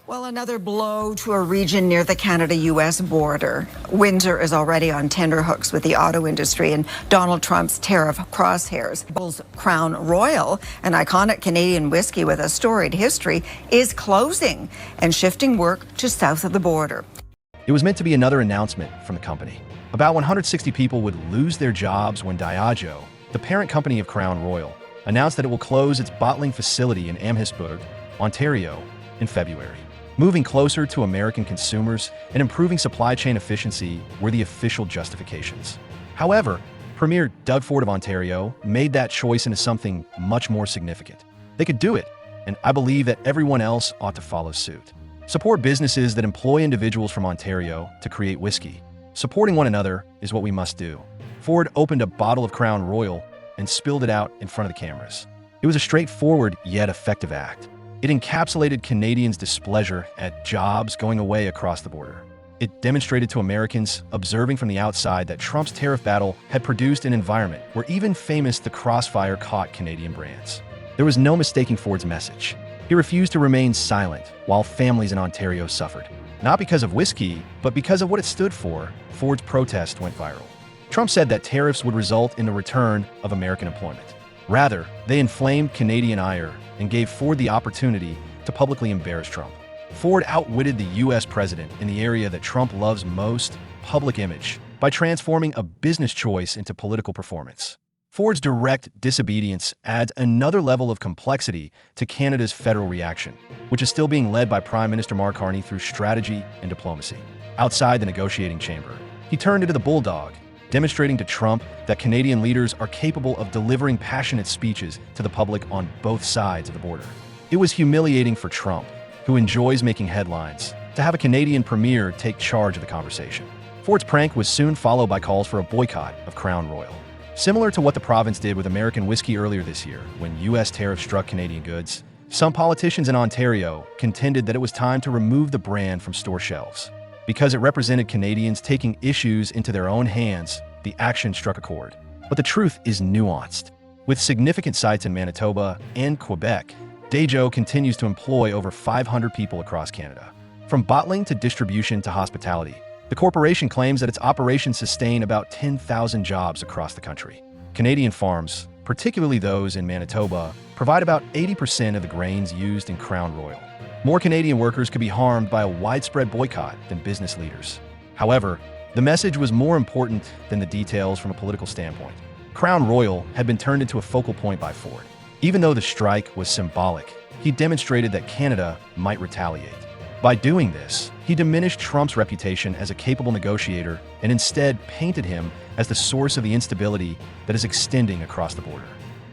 Well, another blow to a region near the Canada-U.S. border. Windsor is already on tenterhooks with the auto industry and Donald Trump's tariff crosshairs. Bull's Crown Royal, an iconic Canadian whiskey with a storied history, is closing and shifting work to south of the border. It was meant to be another announcement from the company. About 160 people would lose their jobs when Diageo, the parent company of Crown Royal, announced that it will close its bottling facility in Amherstburg, Ontario, in February. Moving closer to American consumers and improving supply chain efficiency were the official justifications. However, Premier Doug Ford of Ontario made that choice into something much more significant. They could do it, and I believe that everyone else ought to follow suit. Support businesses that employ individuals from Ontario to create whiskey. Supporting one another is what we must do. Ford opened a bottle of Crown Royal and spilled it out in front of the cameras. It was a straightforward yet effective act. It encapsulated Canadians' displeasure at jobs going away across the border. It demonstrated to Americans observing from the outside that Trump's tariff battle had produced an environment where even famous The Crossfire caught Canadian brands. There was no mistaking Ford's message. He refused to remain silent while families in Ontario suffered. Not because of whiskey, but because of what it stood for. Ford's protest went viral. Trump said that tariffs would result in the return of American employment. Rather, they inflamed Canadian ire and gave Ford the opportunity to publicly embarrass Trump. Ford outwitted the U.S. president in the area that Trump loves most, public image, by transforming a business choice into political performance. Ford's direct disobedience adds another level of complexity to Canada's federal reaction, which is still being led by Prime Minister Mark Carney through strategy and diplomacy. Outside the negotiating chamber, he turned into the bulldog, demonstrating to Trump that Canadian leaders are capable of delivering passionate speeches to the public on both sides of the border. It was humiliating for Trump, who enjoys making headlines, to have a Canadian premier take charge of the conversation. Ford's prank was soon followed by calls for a boycott of Crown Royal. Similar to what the province did with American whiskey earlier this year, when U.S. tariffs struck Canadian goods, some politicians in Ontario contended that it was time to remove the brand from store shelves. Because it represented Canadians taking issues into their own hands, the action struck a chord. But the truth is nuanced. With significant sites in Manitoba and Quebec, Diageo continues to employ over 500 people across Canada. From bottling to distribution to hospitality, the corporation claims that its operations sustain about 10,000 jobs across the country. Canadian farms, particularly those in Manitoba, provide about 80% of the grains used in Crown Royal. More Canadian workers could be harmed by a widespread boycott than business leaders. However, the message was more important than the details from a political standpoint. Crown Royal had been turned into a focal point by Ford. Even though the strike was symbolic, he demonstrated that Canada might retaliate. By doing this, he diminished Trump's reputation as a capable negotiator and instead painted him as the source of the instability that is extending across the border.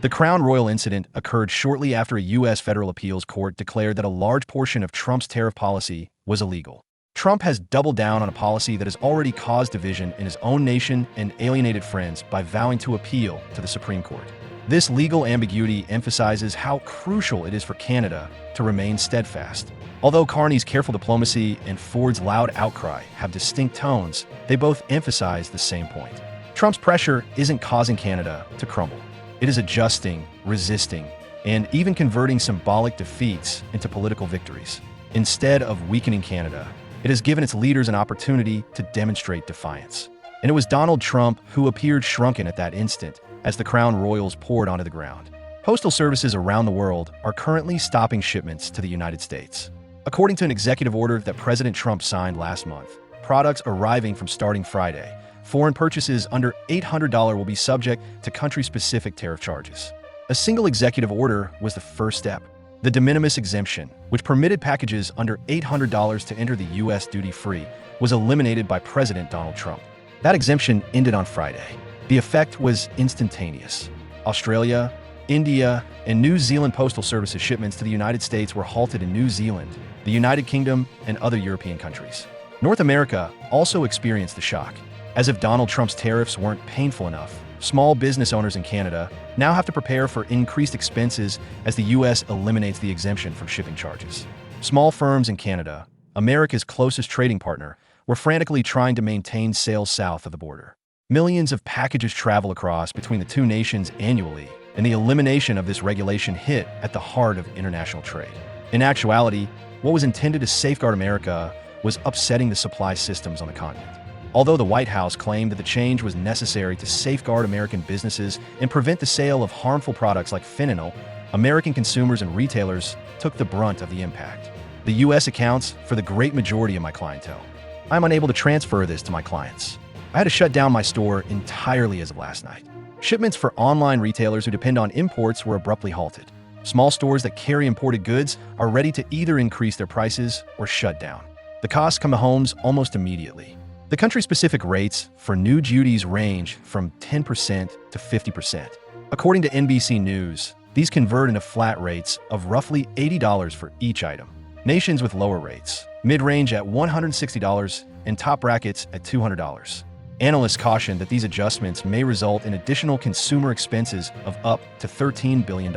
The Crown Royal incident occurred shortly after a U.S. federal appeals court declared that a large portion of Trump's tariff policy was illegal. Trump has doubled down on a policy that has already caused division in his own nation and alienated friends by vowing to appeal to the Supreme Court. This legal ambiguity emphasizes how crucial it is for Canada to remain steadfast. Although Carney's careful diplomacy and Ford's loud outcry have distinct tones, they both emphasize the same point. Trump's pressure isn't causing Canada to crumble. It is adjusting, resisting, and even converting symbolic defeats into political victories. Instead of weakening Canada, it has given its leaders an opportunity to demonstrate defiance. And it was Donald Trump who appeared shrunken at that instant as the Crown Royals poured onto the ground. Postal services around the world are currently stopping shipments to the United States. According to an executive order that President Trump signed last month, products arriving from starting Friday, foreign purchases under $800 will be subject to country-specific tariff charges. A single executive order was the first step. The de minimis exemption, which permitted packages under $800 to enter the U.S. duty-free, was eliminated by President Donald Trump. That exemption ended on Friday. The effect was instantaneous. Australia, India, and New Zealand Postal Services shipments to the United States were halted in New Zealand, the United Kingdom, and other European countries. North America also experienced the shock. As if Donald Trump's tariffs weren't painful enough, small business owners in Canada now have to prepare for increased expenses as the U.S. eliminates the exemption from shipping charges. Small firms in Canada, America's closest trading partner, were frantically trying to maintain sales south of the border. Millions of packages travel across between the two nations annually, and the elimination of this regulation hit at the heart of international trade. In actuality, what was intended to safeguard America was upsetting the supply systems on the continent. Although the White House claimed that the change was necessary to safeguard American businesses and prevent the sale of harmful products like fentanyl, American consumers and retailers took the brunt of the impact. The U.S. accounts for the great majority of my clientele. I'm unable to transfer this to my clients. I had to shut down my store entirely as of last night. Shipments for online retailers who depend on imports were abruptly halted. Small stores that carry imported goods are ready to either increase their prices or shut down. The costs come to homes almost immediately. The country-specific rates for new duties range from 10% to 50%. According to NBC News, these convert into flat rates of roughly $80 for each item. Nations with lower rates, mid-range at $160 and top brackets at $200. Analysts caution that these adjustments may result in additional consumer expenses of up to $13 billion.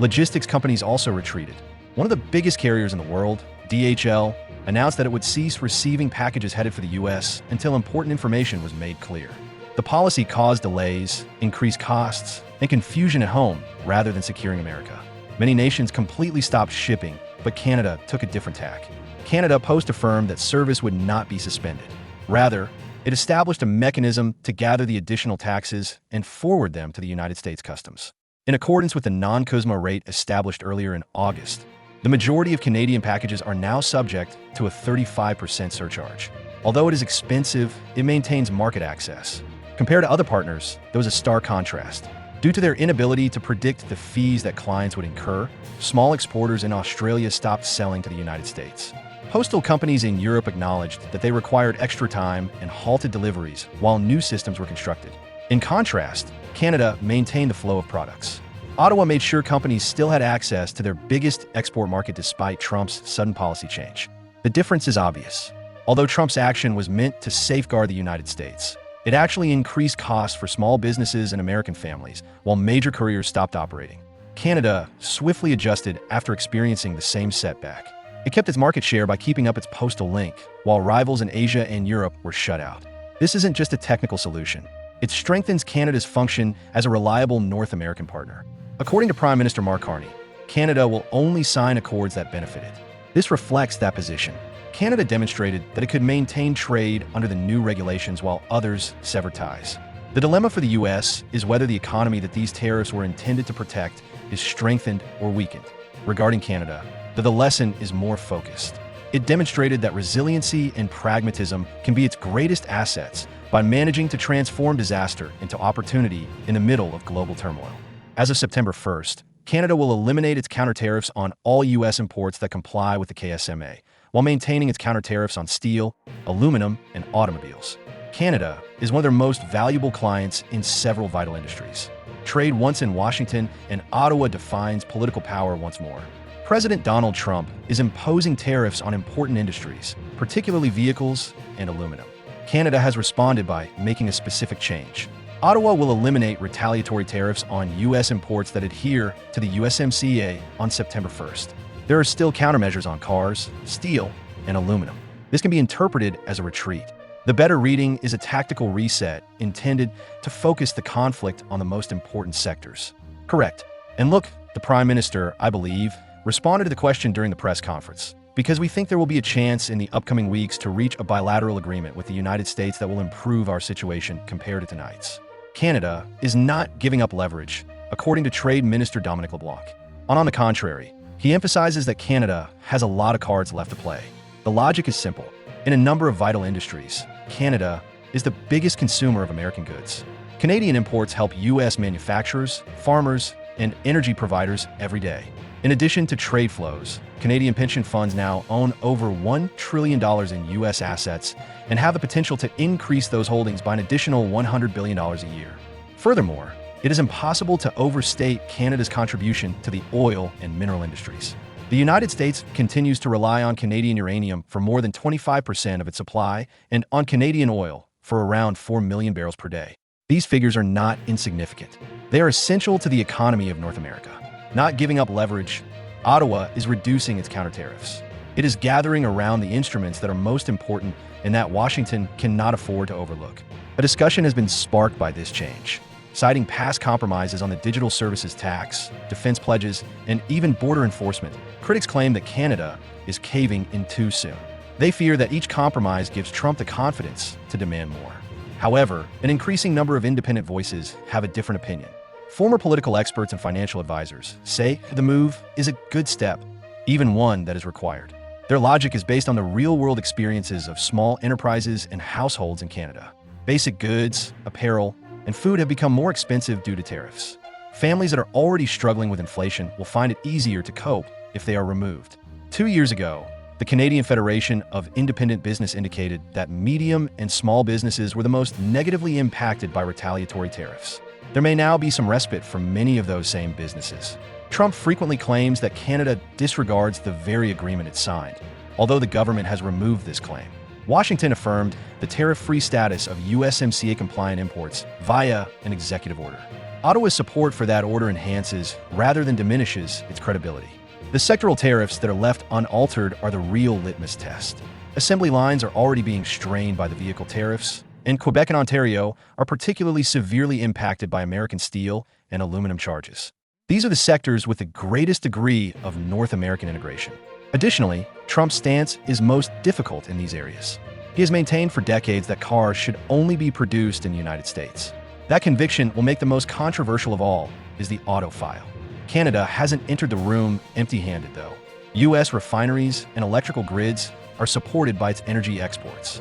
Logistics companies also retreated. One of the biggest carriers in the world, DHL, announced that it would cease receiving packages headed for the U.S. until important information was made clear. The policy caused delays, increased costs, and confusion at home rather than securing America. Many nations completely stopped shipping, but Canada took a different tack. Canada Post affirmed that service would not be suspended. Rather, it established a mechanism to gather the additional taxes and forward them to the United States Customs. In accordance with the non-CUSMA rate established earlier in August, the majority of Canadian packages are now subject to a 35% surcharge. Although it is expensive, it maintains market access. Compared to other partners, there was a stark contrast. Due to their inability to predict the fees that clients would incur, small exporters in Australia stopped selling to the United States. Postal companies in Europe acknowledged that they required extra time and halted deliveries while new systems were constructed. In contrast, Canada maintained the flow of products. Ottawa made sure companies still had access to their biggest export market despite Trump's sudden policy change. The difference is obvious. Although Trump's action was meant to safeguard the United States, it actually increased costs for small businesses and American families, while major couriers stopped operating. Canada swiftly adjusted after experiencing the same setback. It kept its market share by keeping up its postal link, while rivals in Asia and Europe were shut out. This isn't just a technical solution. It strengthens Canada's function as a reliable North American partner. According to Prime Minister Mark Carney, Canada will only sign accords that benefit it. This reflects that position. Canada demonstrated that it could maintain trade under the new regulations while others severed ties. The dilemma for the U.S. is whether the economy that these tariffs were intended to protect is strengthened or weakened. Regarding Canada, the lesson is more focused. It demonstrated that resiliency and pragmatism can be its greatest assets by managing to transform disaster into opportunity in the middle of global turmoil. As of September 1st, Canada will eliminate its counter-tariffs on all U.S. imports that comply with the KSMA, while maintaining its counter-tariffs on steel, aluminum, and automobiles. Canada is one of their most valuable clients in several vital industries. Trade once in Washington, and Ottawa defines political power once more. President Donald Trump is imposing tariffs on important industries, particularly vehicles and aluminum. Canada has responded by making a specific change. Ottawa will eliminate retaliatory tariffs on U.S. imports that adhere to the USMCA on September 1st. There are still countermeasures on cars, steel, and aluminum. This can be interpreted as a retreat. The better reading is a tactical reset intended to focus the conflict on the most important sectors. Correct. And look, the Prime Minister, I believe, responded to the question during the press conference, because we think there will be a chance in the upcoming weeks to reach a bilateral agreement with the United States that will improve our situation compared to tonight's. Canada is not giving up leverage, according to Trade Minister Dominic LeBlanc. On the contrary, he emphasizes that Canada has a lot of cards left to play. The logic is simple. In a number of vital industries, Canada is the biggest consumer of American goods. Canadian imports help U.S. manufacturers, farmers, and energy providers every day. In addition to trade flows, Canadian pension funds now own over $1 trillion in U.S. assets and have the potential to increase those holdings by an additional $100 billion a year. Furthermore, it is impossible to overstate Canada's contribution to the oil and mineral industries. The United States continues to rely on Canadian uranium for more than 25% of its supply and on Canadian oil for around 4 million barrels per day. These figures are not insignificant. They are essential to the economy of North America. Not giving up leverage, Ottawa is reducing its counter-tariffs. It is gathering around the instruments that are most important and that Washington cannot afford to overlook. A discussion has been sparked by this change. citing past compromises on the digital services tax, defense pledges, and even border enforcement. Critics claim that Canada is caving in too soon. They fear that each compromise gives Trump the confidence to demand more. However, an increasing number of independent voices have a different opinion. Former political experts and financial advisors say the move is a good step, even one that is required. Their logic is based on the real-world experiences of small enterprises and households in Canada. Basic goods, apparel, and food have become more expensive due to tariffs. Families that are already struggling with inflation will find it easier to cope if they are removed. 2 years ago, the Canadian Federation of Independent Business indicated that medium and small businesses were the most negatively impacted by retaliatory tariffs. There may now be some respite for many of those same businesses. Trump frequently claims that Canada disregards the very agreement it signed, although the government has removed this claim. Washington affirmed the tariff-free status of USMCA-compliant imports via an executive order. Ottawa's support for that order enhances, rather than diminishes, its credibility. The sectoral tariffs that are left unaltered are the real litmus test. Assembly lines are already being strained by the vehicle tariffs, and Quebec and Ontario are particularly severely impacted by American steel and aluminum charges. These are the sectors with the greatest degree of North American integration. Additionally, Trump's stance is most difficult in these areas. He has maintained for decades that cars should only be produced in the United States. That conviction will make the most controversial of all is the auto file. Canada hasn't entered the room empty-handed, though. U.S. refineries and electrical grids are supported by its energy exports.